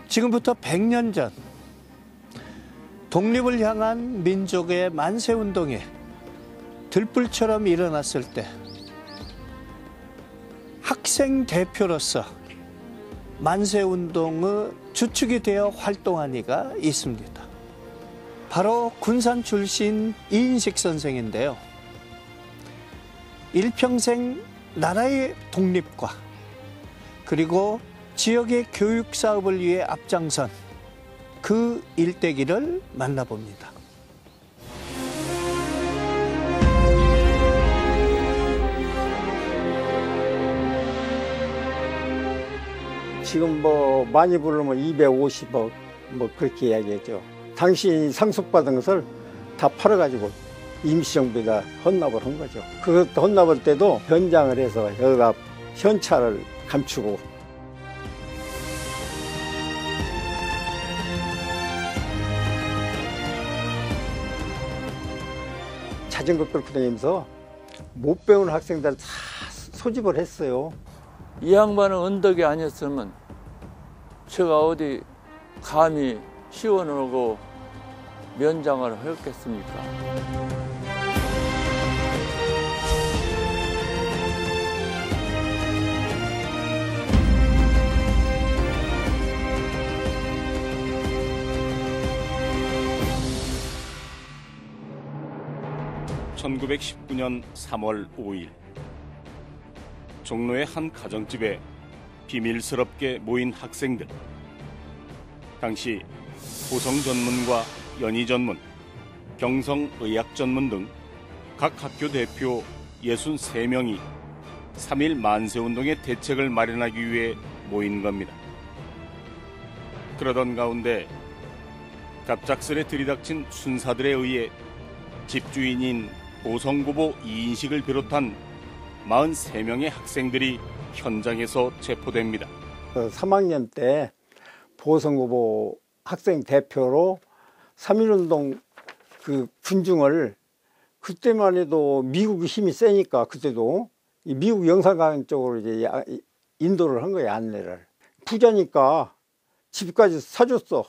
지금부터 100년 전 독립을 향한 민족의 만세운동에 들불처럼 일어났을 때 학생 대표로서 만세운동의 주축이 되어 활동한 이가 있습니다. 바로 군산 출신 이인식 선생인데요. 일평생 나라의 독립과 그리고 지역의 교육 사업을 위해 앞장선 그 일대기를 만나봅니다. 지금 뭐 많이 부르면 250억 뭐 그렇게 이야기했죠. 당시 상속받은 것을 다 팔아가지고 임시정부에다 헌납을 한 거죠. 그 헌납할 때도 변장을 해서 여기다 현찰을 감추고 자전거 끌고 다니면서 못 배우는 학생들 다 소집을 했어요. 이 양반은 언덕이 아니었으면 제가 어디 감히 시원하고 면장을 했겠습니까? (1919년 3월 5일) 종로의 한 가정집에 비밀스럽게 모인 학생들. 당시 보성전문과 연희전문, 경성의학전문 등 각 학교 대표 63명이 3.1 만세운동의 대책을 마련하기 위해 모인 겁니다. 그러던 가운데 갑작스레 들이닥친 순사들에 의해 집주인인 보성고보 이인식을 비롯한 43명의 학생들이 현장에서 체포됩니다. 3학년 때 보성고보 학생 대표로 3.1운동 그 군중을 그때만 해도 미국의 힘이 세니까 그때도 미국 영사관 쪽으로 이제 인도를 한 거예요. 안내를. 부자니까 집까지 사줬어.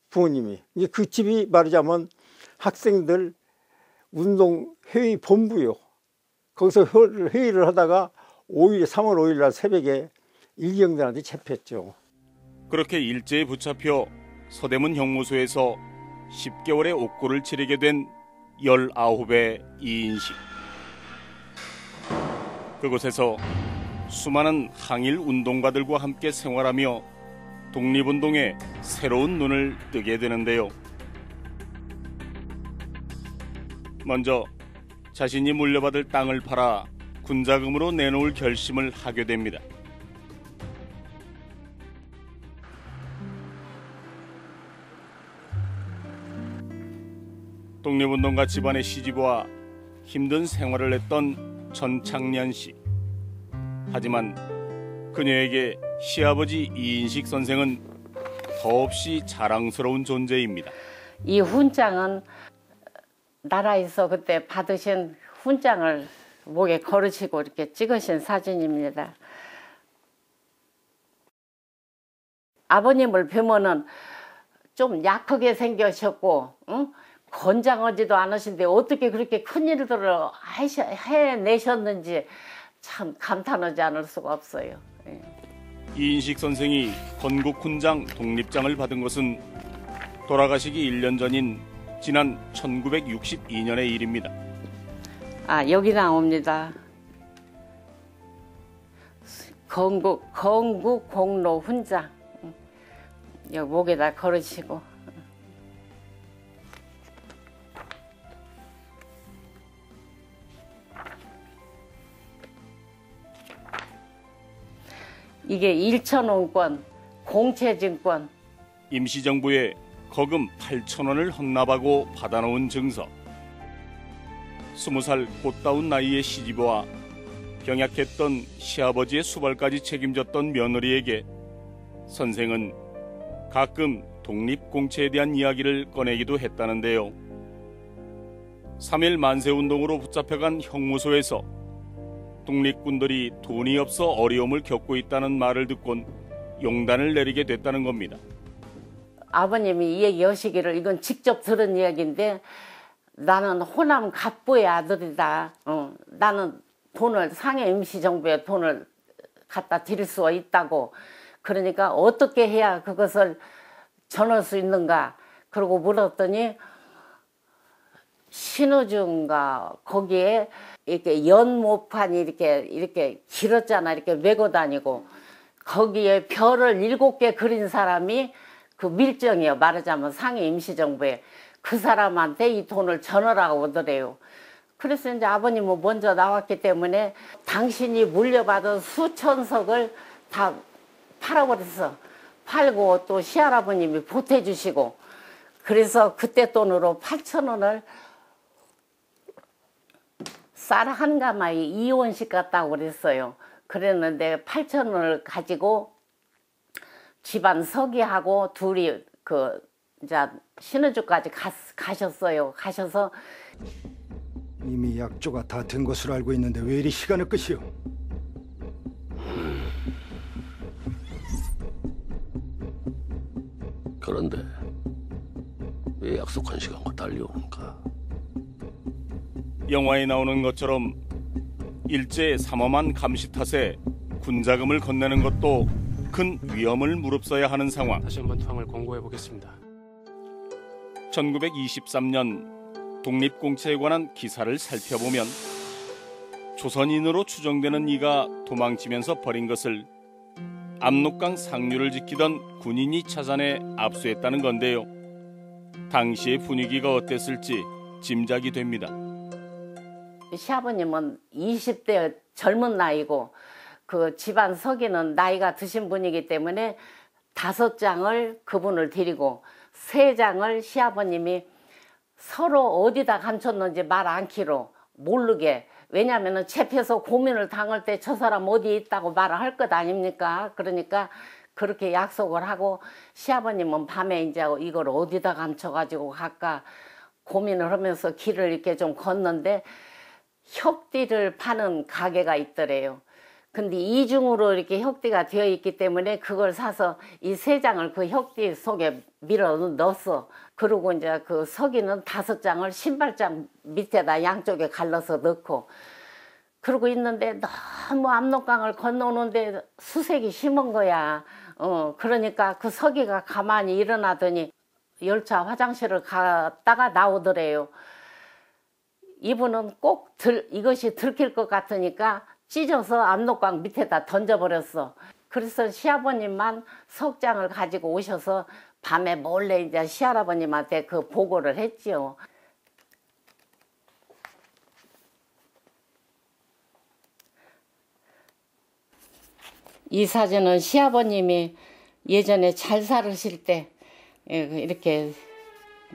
부모님이. 이제 그 집이 말하자면 학생들 운동회의 본부요. 거기서 회의를 하다가 3월 5일 날 새벽에 일경들한테 잡혔죠. 그렇게 일제에 붙잡혀 서대문 형무소에서 10개월의 옥고를 치르게 된 19의 이인식. 그곳에서 수많은 항일 운동가들과 함께 생활하며 독립운동에 새로운 눈을 뜨게 되는데요. 먼저 자신이 물려받을 땅을 팔아 군자금으로 내놓을 결심을 하게 됩니다. 독립운동가 집안의 시집와 힘든 생활을 했던 전창년 씨. 하지만 그녀에게 시아버지 이인식 선생은 더없이 자랑스러운 존재입니다. 이 훈장은 나라에서 그때 받으신 훈장을 목에 걸으시고 이렇게 찍으신 사진입니다. 아버님을 뵈면은 좀 약하게 생기셨고, 응? 건장하지도 않으신데 어떻게 그렇게 큰 일들을 해내셨는지 참 감탄하지 않을 수가 없어요. 예. 이인식 선생이 건국훈장 독립장을 받은 것은 돌아가시기 1년 전인 지난 1962년의 일입니다. 아, 여기 나옵니다. 건국 공로 훈장. 여기 목에다 걸으시고. 이게 1,000원권, 공채증권. 임시정부에 거금 8,000원을 헌납하고 받아놓은 증서. 20살 곧다운 나이의 시집와 병약했던 시아버지의 수발까지 책임졌던 며느리에게 선생은 가끔 독립공채에 대한 이야기를 꺼내기도 했다는데요. 3.1 만세운동으로 붙잡혀간 형무소에서 독립군들이 돈이 없어 어려움을 겪고 있다는 말을 듣곤 용단을 내리게 됐다는 겁니다. 아버님이 이 얘기 하시기를 이건 직접 들은 이야기인데 나는 호남 갑부의 아들이다. 나는 돈을 상해 임시정부에 돈을 갖다 드릴 수가 있다고. 그러니까 어떻게 해야 그것을 전할 수 있는가. 그러고 물었더니 신우중가 거기에 이렇게 연모판이 이렇게 길었잖아. 이렇게 메고 다니고 거기에 별을 7개 그린 사람이 그 밀정이에요. 말하자면 상해 임시정부에 그 사람한테 이 돈을 전하라고 오더래요. 그래서 이제 아버님은 먼저 나왔기 때문에 당신이 물려받은 수천 석을 다 팔아버렸어. 팔고 또 시할아버님이 보태주시고 그래서 그때 돈으로 8,000원을 쌀 한 가마에 2원씩 갔다고 그랬어요. 그랬는데 8,000원을 가지고 집안 서기하고 둘이 이제 신우주까지 가셨어요. 가셔서 이미 약조가 다 된 것으로 알고 있는데 왜 이리 시간을 끄시오? 그런데 왜 약속한 시간과 달려오는가? 영화에 나오는 것처럼 일제의 삼엄한 감시 탓에 군자금을 건네는 것도 큰 위험을 무릅써야 하는 상황. 다시 한번 투항을 권고해 보겠습니다. 1923년 독립공채에 관한 기사를 살펴보면 조선인으로 추정되는 이가 도망치면서 버린 것을 압록강 상류를 지키던 군인이 찾아내 압수했다는 건데요. 당시의 분위기가 어땠을지 짐작이 됩니다. 시아버님은 20대 젊은 나이고 그 집안 서기는 나이가 드신 분이기 때문에 5장을 그분을 드리고 3장을 시아버님이 서로 어디다 감췄는지 말 않기로 모르게. 왜냐하면 잡혀서 고민을 당할 때 저 사람 어디 있다고 말을 할 것 아닙니까? 그러니까 그렇게 약속을 하고 시아버님은 밤에 이제 이걸 어디다 감춰가지고 갈까 고민을 하면서 길을 이렇게 좀 걷는데 혁띠를 파는 가게가 있더래요. 근데 이중으로 이렇게 혁띠가 되어 있기 때문에 그걸 사서 이 3장을 그 혁띠 속에 밀어 넣었어. 그리고 이제 그 서기는 5장을 신발장 밑에다 양쪽에 갈라서 넣고 그러고 있는데 너무 압록강을 건너오는데 수색이 심한 거야. 그러니까 그 서기가 가만히 일어나더니 열차 화장실을 갔다가 나오더래요. 이분은 꼭 이것이 들킬 것 같으니까 찢어서 압록강 밑에다 던져버렸어. 그래서 시아버님만 석장을 가지고 오셔서 밤에 몰래 이제 시할아버님한테 그 보고를 했지요. 이 사진은 시아버님이 예전에 잘 살으실 때 이렇게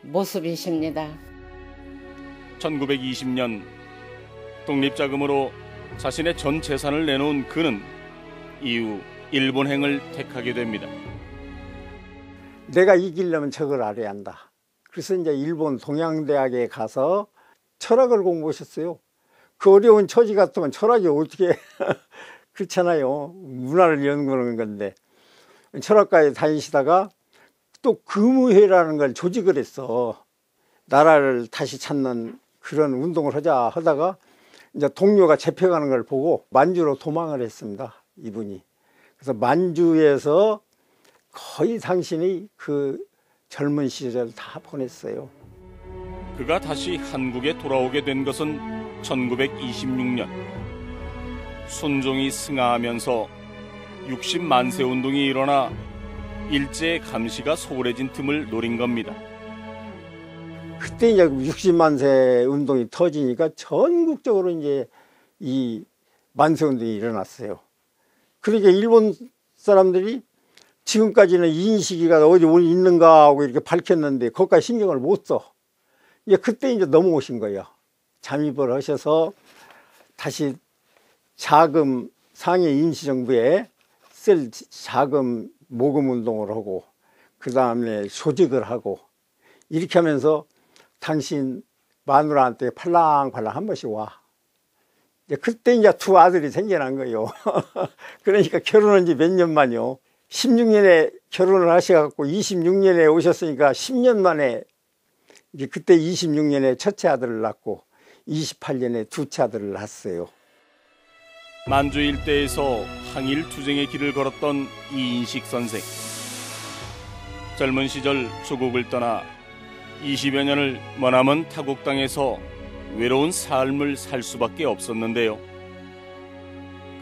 모습이십니다. 1920년 독립자금으로 자신의 전 재산을 내놓은 그는 이후 일본행을 택하게 됩니다. 내가 이기려면 저걸 알아야 한다. 그래서 이제 일본 동양대학에 가서 철학을 공부하셨어요. 그 어려운 처지 같으면 철학이 어떻게 그렇잖아요. 문화를 연구하는 건데 철학과에 다니시다가 또 금의회라는 걸 조직을 했어. 나라를 다시 찾는 그런 운동을 하다가 이제 동료가 잡혀가는 걸 보고 만주로 도망을 했습니다. 이분이. 그래서 만주에서 거의 당신이 그 젊은 시절 다 보냈어요. 그가 다시 한국에 돌아오게 된 것은 1926년. 순종이 승하하면서 60만세 운동이 일어나 일제의 감시가 소홀해진 틈을 노린 겁니다. 그때 이제 60만세 운동이 터지니까 전국적으로 이제 이 만세 운동이 일어났어요. 그러니까 일본 사람들이 지금까지는 이인식이가 어디 있는가 하고 이렇게 밝혔는데 거기까지 신경을 못 써. 이제 그때 이제 넘어오신 거예요. 잠입을 하셔서 다시 자금 상해 임시정부에 쓸 자금 모금 운동을 하고 그 다음에 조직을 하고 이렇게 하면서 당신 마누라한테 팔랑팔랑 한 번씩 와. 이제 그때 이제 2 아들이 생겨난 거예요. 그러니까 결혼한 지 몇 년 만이요. 16년에 결혼을 하셔갖고 26년에 오셨으니까 10년 만에 이제 그때 26년에 첫째 아들을 낳고 28년에 둘째 아들을 낳았어요. 만주 일대에서 항일 투쟁의 길을 걸었던 이인식 선생. 젊은 시절 조국을 떠나 20여 년을 머나먼 타국 땅에서 외로운 삶을 살 수밖에 없었는데요.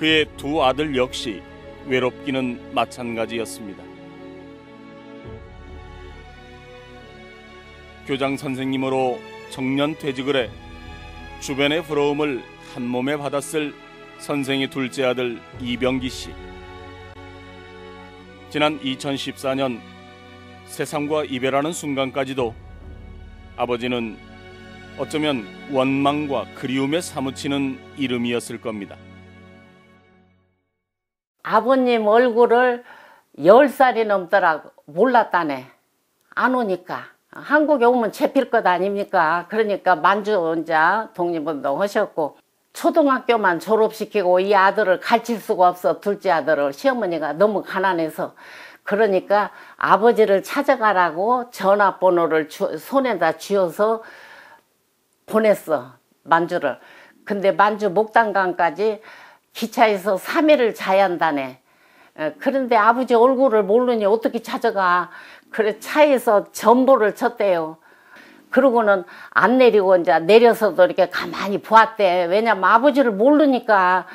그의 두 아들 역시 외롭기는 마찬가지였습니다. 교장 선생님으로 정년 퇴직을 해 주변의 부러움을 한 몸에 받았을 선생의 둘째 아들 이병기 씨. 지난 2014년 세상과 이별하는 순간까지도 아버지는 어쩌면 원망과 그리움에 사무치는 이름이었을 겁니다. 아버님 얼굴을 10살이 넘더라고 몰랐다네. 안 오니까. 한국에 오면 잡힐 것 아닙니까? 그러니까 만주 혼자 독립운동 하셨고 초등학교만 졸업시키고 이 아들을 가르칠 수가 없어. 둘째 아들을. 시어머니가 너무 가난해서. 그러니까 아버지를 찾아가라고 전화번호를 손에다 쥐어서 보냈어. 만주를. 근데 만주 목단강까지 기차에서 3일을 자야 한다네. 그런데 아버지 얼굴을 모르니 어떻게 찾아가. 그래 차에서 전보를 쳤대요. 그러고는 안 내리고 이제 내려서도 이렇게 가만히 보았대. 왜냐면 아버지를 모르니까.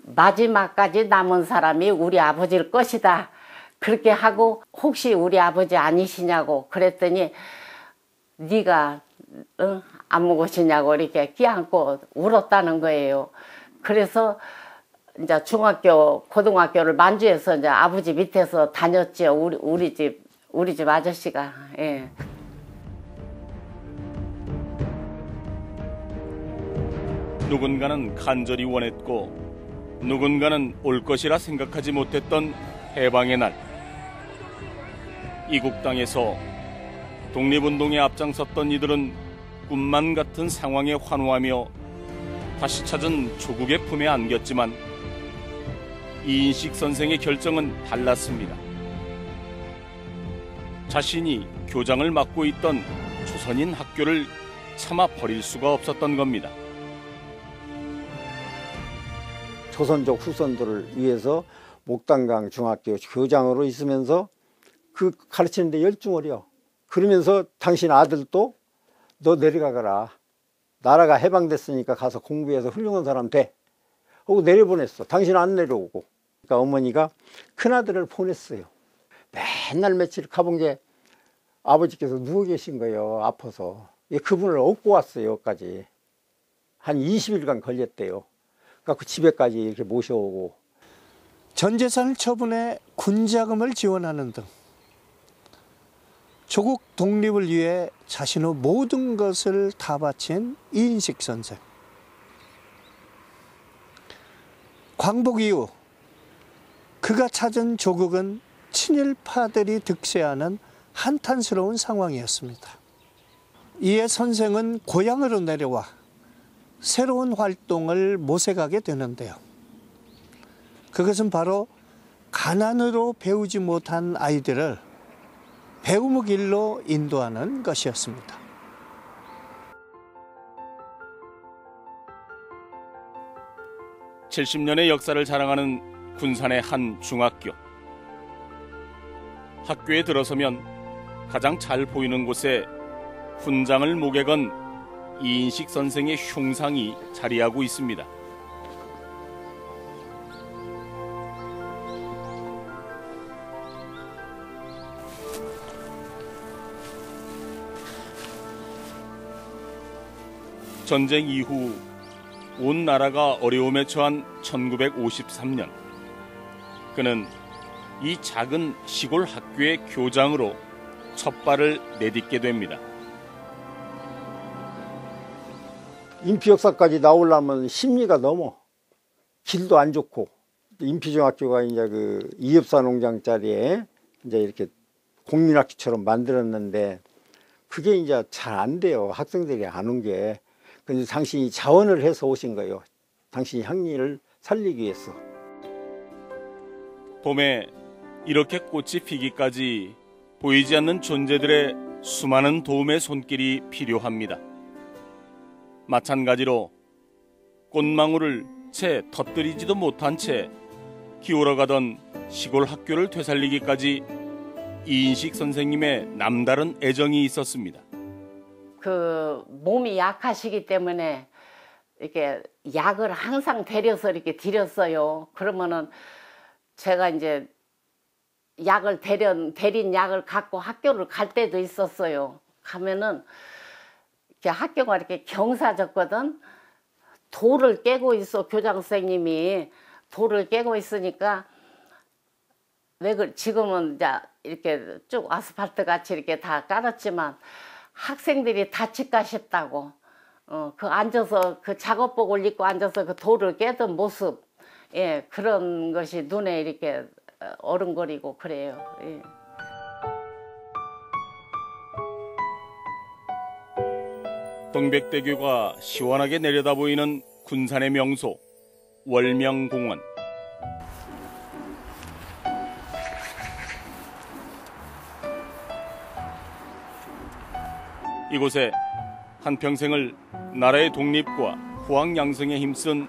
마지막까지 남은 사람이 우리 아버지일 것이다. 그렇게 하고 혹시 우리 아버지 아니시냐고 그랬더니 네가 안 먹으시냐고 이렇게 끼안고 울었다는 거예요. 그래서 이제 중학교, 고등학교를 만주에서 이제 아버지 밑에서 다녔죠. 우리 집 아저씨가. 예. 누군가는 간절히 원했고 누군가는 올 것이라 생각하지 못했던 해방의 날. 이국 땅에서 독립운동에 앞장섰던 이들은 꿈만 같은 상황에 환호하며 다시 찾은 조국의 품에 안겼지만 이인식 선생의 결정은 달랐습니다. 자신이 교장을 맡고 있던 조선인 학교를 차마 버릴 수가 없었던 겁니다. 조선족 후손들을 위해서 목단강 중학교 교장으로 있으면서 그 가르치는데 열중을요. 그러면서 당신 아들도 너 내려가거라. 나라가 해방됐으니까 가서 공부해서 훌륭한 사람 돼. 하고 내려보냈어. 당신 안 내려오고. 그러니까 어머니가 큰아들을 보냈어요. 맨날 며칠 가본 게 아버지께서 누워 계신 거예요. 아파서. 그분을 업고 왔어요. 여기까지. 한 20일간 걸렸대요. 그러니까 집에까지 이렇게 모셔오고. 전 재산을 처분해 군자금을 지원하는 등 조국 독립을 위해 자신의 모든 것을 다 바친 이인식 선생. 광복 이후 그가 찾은 조국은 친일파들이 득세하는 한탄스러운 상황이었습니다. 이에 선생은 고향으로 내려와 새로운 활동을 모색하게 되는데요. 그것은 바로 가난으로 배우지 못한 아이들을 배움의 길로 인도하는 것이었습니다. (70년의) 역사를 자랑하는 군산의 한 중학교. 학교에 들어서면 가장 잘 보이는 곳에 훈장을 목에 건 이인식 선생의 흉상이 자리하고 있습니다. 전쟁 이후 온 나라가 어려움에 처한 1953년, 그는 이 작은 시골 학교의 교장으로 첫 발을 내딛게 됩니다. 인피역사까지 나오려면 심리가 넘어. 길도 안 좋고. 인피중학교가 이제 그 이엽사 농장 자리에 이제 이렇게 공민학교처럼 만들었는데 그게 이제 잘 안 돼요. 학생들이 안 온 게. 근데 당신이 자원을 해서 오신 거예요. 당신이 학리를 살리기 위해서. 봄에 이렇게 꽃이 피기까지 보이지 않는 존재들의 수많은 도움의 손길이 필요합니다. 마찬가지로 꽃망울을 채 터뜨리지도 못한 채 기울어가던 시골 학교를 되살리기까지 이인식 선생님의 남다른 애정이 있었습니다. 그 몸이 약하시기 때문에 이렇게 약을 항상 데려서 이렇게 드렸어요. 그러면은 제가 이제 약을 데린 약을 갖고 학교를 갈 때도 있었어요. 가면은 이렇게 학교가 이렇게 경사졌거든. 돌을 깨고 있어. 교장 선생님이 돌을 깨고 있으니까 지금은 이제 이렇게 쭉 아스팔트 같이 이렇게 다 깔았지만 학생들이 다칠까 싶다고 그 앉아서 그 작업복을 입고 앉아서 그 돌을 깨던 모습, 예, 그런 것이 눈에 이렇게 어른거리고 그래요. 예. 동백대교가 시원하게 내려다 보이는 군산의 명소 월명공원. 이곳에 한평생을 나라의 독립과 후왕 양성에 힘쓴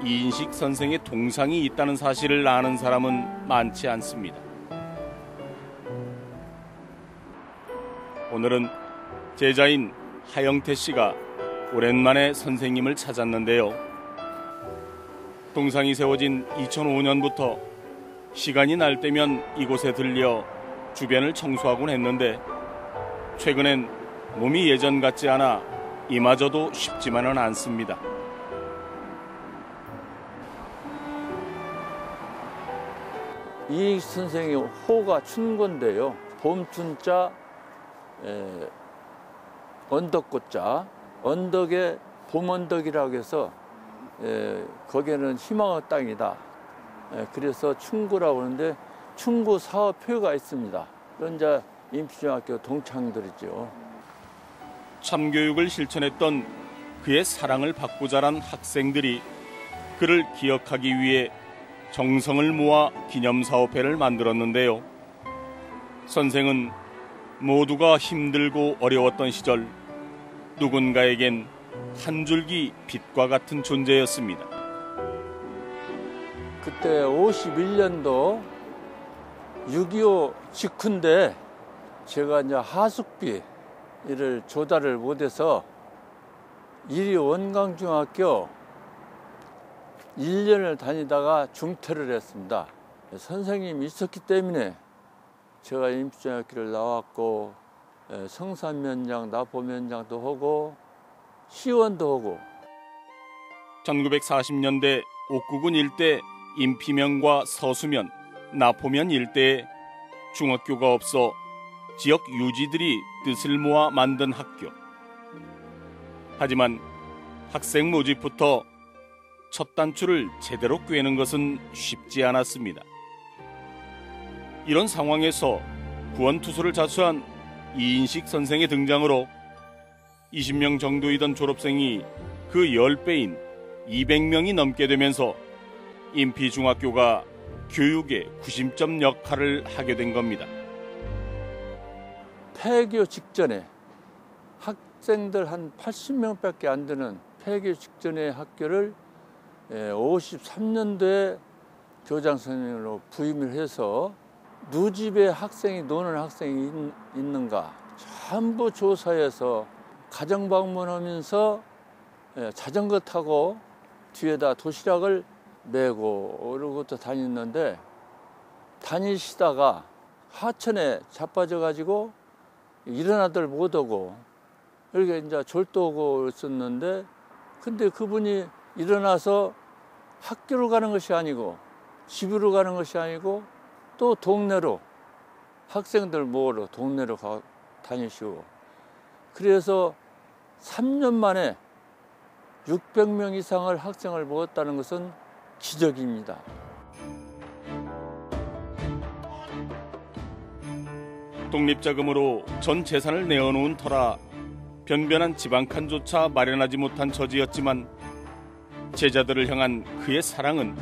이인식 선생의 동상이 있다는 사실을 아는 사람은 많지 않습니다. 오늘은 제자인 하영태 씨가 오랜만에 선생님을 찾았는데요. 동상이 세워진 2005년부터 시간이 날 때면 이곳에 들려 주변을 청소하곤 했는데 최근엔 몸이 예전 같지 않아 이마저도 쉽지만은 않습니다. 이인식 선생의 호가 춘고인데요. 봄춘자, 언덕꽃자, 언덕에 봄언덕이라고 해서 거기에는 희망의 땅이다. 그래서 춘고라고 하는데 춘고 사업표가 있습니다. 그런 이제 임피중학교 동창들이죠. 참교육을 실천했던 그의 사랑을 받고 자란 학생들이 그를 기억하기 위해 정성을 모아 기념사업회를 만들었는데요. 선생은 모두가 힘들고 어려웠던 시절 누군가에겐 한 줄기 빛과 같은 존재였습니다. 그때 51년도 6.25 직후인데 제가 이제 하숙비를 조달을 못해서 이리 원광중학교 1년을 다니다가 중퇴를 했습니다. 선생님이 있었기 때문에 제가 임시중학교를 나왔고 성산면장, 나포면장도 하고 시원도 하고. 1940년대 옥구군 일대 임피면과 서수면, 나포면 일대에 중학교가 없어 지역 유지들이 뜻을 모아 만든 학교. 하지만 학생 모집부터 첫 단추를 제대로 꿰는 것은 쉽지 않았습니다. 이런 상황에서 구원투수를 자수한 이인식 선생의 등장으로 20명 정도이던 졸업생이 그 10배인 200명이 넘게 되면서 임피중학교가 교육의 구심점 역할을 하게 된 겁니다. 폐교 직전에 학생들 한 80명밖에 안 되는 폐교 직전의 학교를 53년도에 교장 선생님으로 부임을 해서 누집에 학생이 노는 학생이 있는가 전부 조사해서 가정 방문하면서 자전거 타고 뒤에다 도시락을 메고 이러고도 다녔는데 다니시다가 하천에 자빠져 가지고 일어나들 못하고 이렇게 이제 졸도하고 있었는데 근데 그분이 일어나서 학교로 가는 것이 아니고 집으로 가는 것이 아니고 또 동네로 학생들 모으러 동네로 다니시고 그래서 3년 만에 600명 이상을 학생을 모았다는 것은 기적입니다. 독립자금으로 전 재산을 내어놓은 터라 변변한 집 한 칸조차 마련하지 못한 처지였지만 제자들을 향한 그의 사랑은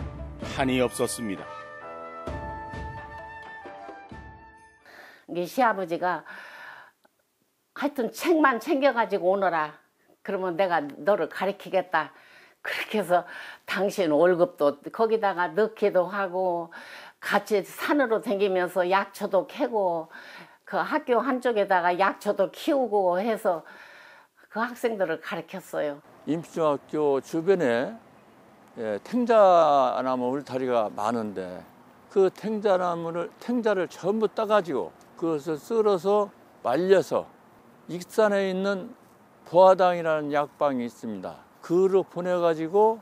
한이 없었습니다. 이게 시아버지가 하여튼 책만 챙겨가지고 오너라. 그러면 내가 너를 가르치겠다. 그렇게 해서 당신 월급도 거기다가 넣기도 하고 같이 산으로 다니면서 약초도 캐고 그 학교 한쪽에다가 약초도 키우고 해서 그 학생들을 가르쳤어요. 임시중학교 주변에 탱자나무 울타리가 많은데 그 탱자를 전부 따가지고 그것을 썰어서 말려서 익산에 있는 보화당이라는 약방이 있습니다. 그로 보내가지고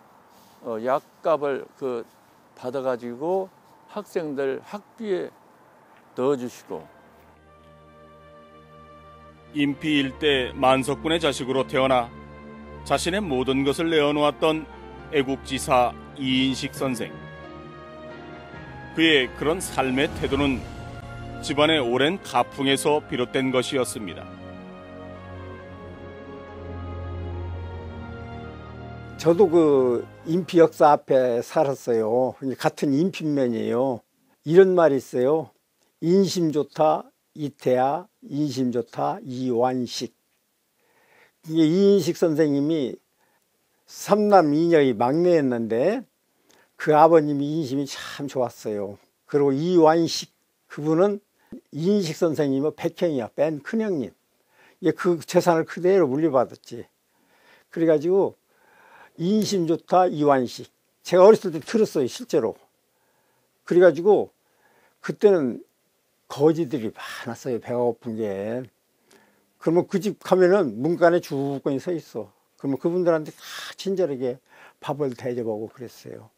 약값을 받아가지고 학생들 학비에 넣어주시고. 임피 일대 만석군의 자식으로 태어나 자신의 모든 것을 내어놓았던 애국지사 이인식 선생. 그의 그런 삶의 태도는 집안의 오랜 가풍에서 비롯된 것이었습니다. 저도 그 임피 역사 앞에 살았어요. 같은 임피면이에요. 이런 말이 있어요. 인심 좋다 이태하, 인심 좋다 이완식. 이게 이인식 선생님이 삼남 이녀의 막내였는데 그 아버님이 인심이 참 좋았어요. 그리고 이완식 그분은 이인식 선생님은 백형이야. 뺀 큰형님. 그 재산을 그대로 물려받았지. 그래가지고 인심 좋다 이완식. 제가 어렸을 때 들었어요. 실제로. 그래가지고 그때는 거지들이 많았어요. 배가 고픈 게. 그러면 그 집 가면은 문간에 주권이 서 있어. 그러면 그분들한테 다 친절하게 밥을 대접하고 그랬어요.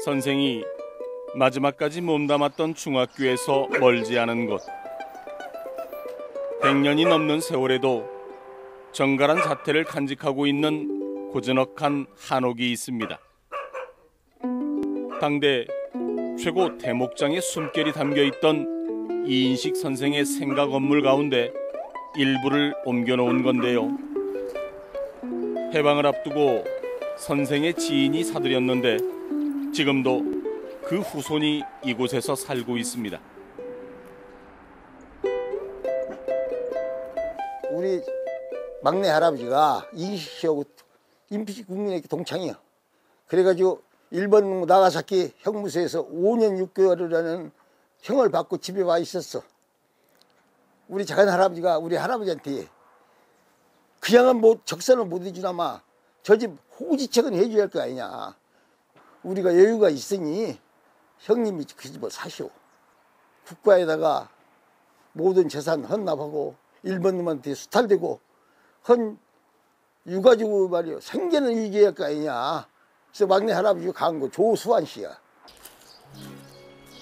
선생이 마지막까지 몸담았던 중학교에서 멀지 않은 곳. 100년이 넘는 세월에도 정갈한 자태를 간직하고 있는 고즈넉한 한옥이 있습니다. 당대 최고 대목장의 숨결이 담겨있던 이인식 선생의 생각 업물 가운데 일부를 옮겨놓은 건데요. 해방을 앞두고 선생의 지인이 사들였는데 지금도 그 후손이 이곳에서 살고 있습니다. 우리 막내 할아버지가 이인식 씨하고 임피 국민회의 동창이야. 그래가지고 일본 나가사키 형무소에서 5년 6개월이라는 형을 받고 집에 와 있었어. 우리 작은 할아버지가 우리 할아버지한테 그냥은 뭐 적선을 못 해주나마 저 집 호지책은 해줘야 할 거 아니냐. 우리가 여유가 있으니 형님이 그 집을 사시오. 국가에다가 모든 재산 헌납하고 일본 놈한테 수탈되고 헌 유가지고 말이요. 생계는 이겨야 할 거 아니냐. 그래서 막내 할아버지가 간 거 조수환 씨야.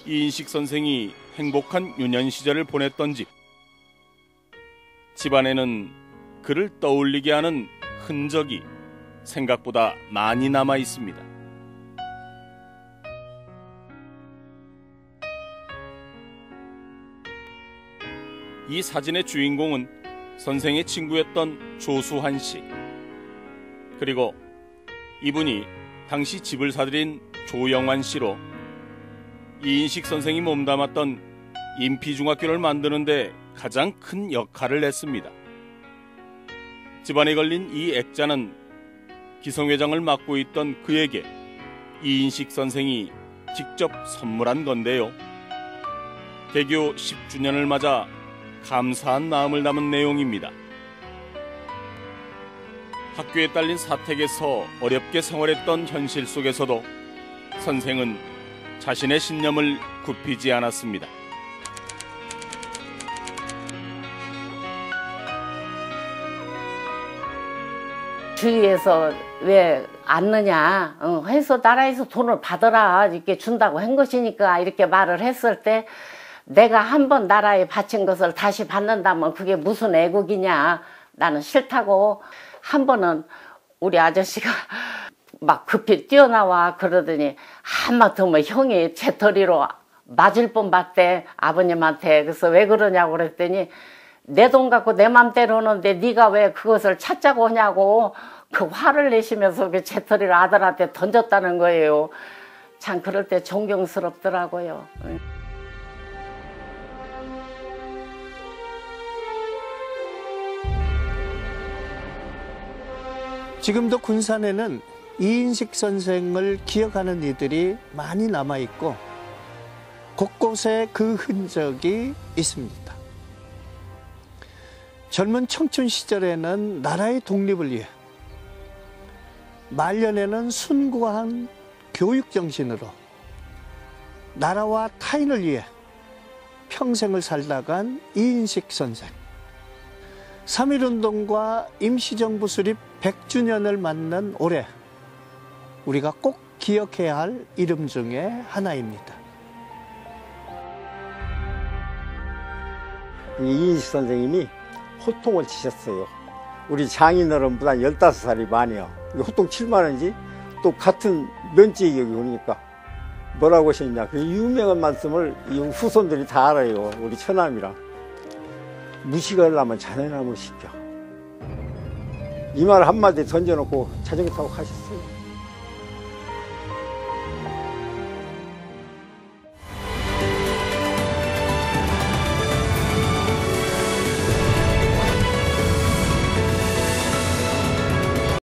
이인식 선생이 행복한 유년 시절을 보냈던 집. 집안에는 그를 떠올리게 하는 흔적이 생각보다 많이 남아 있습니다. 이 사진의 주인공은 선생의 친구였던 조수환 씨. 그리고 이분이 당시 집을 사들인 조영환 씨로 이인식 선생이 몸담았던 임피중학교를 만드는데 가장 큰 역할을 했습니다. 집안에 걸린 이 액자는 기성회장을 맡고 있던 그에게 이인식 선생이 직접 선물한 건데요. 개교 10주년을 맞아 감사한 마음을 담은 내용입니다. 학교에 딸린 사택에서 어렵게 생활했던 현실 속에서도 선생은 자신의 신념을 굽히지 않았습니다. 주위에서 왜 안 넣냐 해서 나라에서 돈을 받아라 이렇게 준다고 한 것이니까 이렇게 말을 했을 때 내가 한번 나라에 바친 것을 다시 받는다면 그게 무슨 애국이냐. 나는 싫다고. 한 번은 우리 아저씨가 막 급히 뛰어나와 그러더니 한마디면 형이 재터리로 맞을 뻔 봤대 아버님한테. 그래서 왜 그러냐고 그랬더니 내 돈 갖고 내 맘대로 하는데 네가 왜 그것을 찾자고 하냐고 그 화를 내시면서 그 재터리를 아들한테 던졌다는 거예요. 참 그럴 때 존경스럽더라고요. 지금도 군산에는 이인식 선생을 기억하는 이들이 많이 남아있고 곳곳에 그 흔적이 있습니다. 젊은 청춘 시절에는 나라의 독립을 위해, 말년에는 숭고한 교육 정신으로 나라와 타인을 위해 평생을 살다간 이인식 선생. 3.1운동과 임시정부 수립 100주년을 맞는 올해 우리가 꼭 기억해야 할 이름 중에 하나입니다. 이인식 선생님이 호통을 치셨어요. 우리 장인어른보다 15살이 많이요. 호통 7만원이지 또 같은 면죄격이 오니까 뭐라고 하셨냐. 그 유명한 말씀을 이 후손들이 다 알아요. 우리 처남이랑. 무식하려면 자네나무 시켜. 이 말 한마디 던져놓고 자전거 타고 가셨어요.